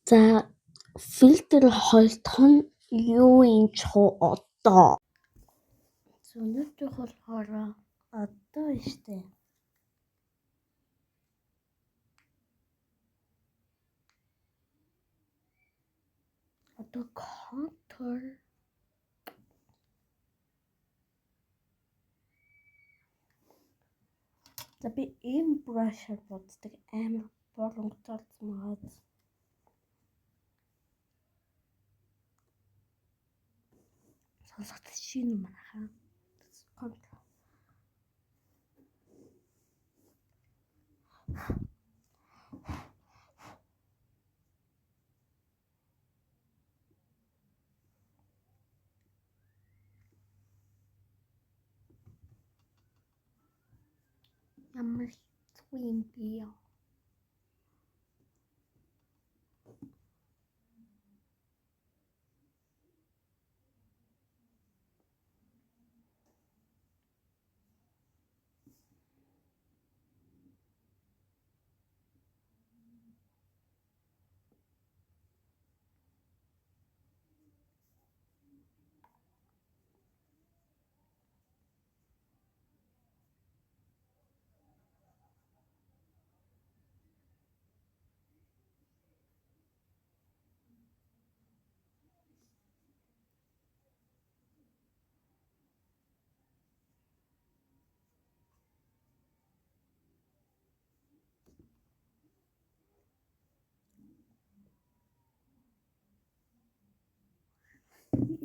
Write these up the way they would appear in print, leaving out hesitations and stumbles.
За фильтр хоёрдох нь юу юм чуу одоо? Өнөөдөр болохоор одоо штэ. Одоо контур за би ийм брашаар боддог амар боломжтой маад. Сонсогдож байна уу манайхаа? Контур. Ямар хэцүү юм бэ яа?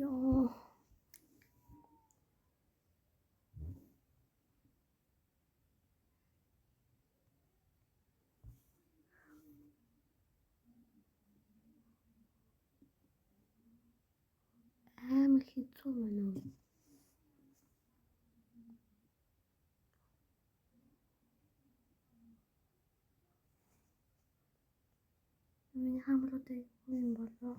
Ёо. Амар хэцүү байна уу? Миний хамруудыг юм болоо.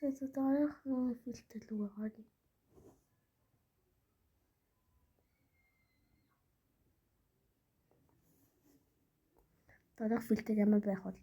За дараахан фильтр рүү оръё. Дараах фильтр ямар байх вэ?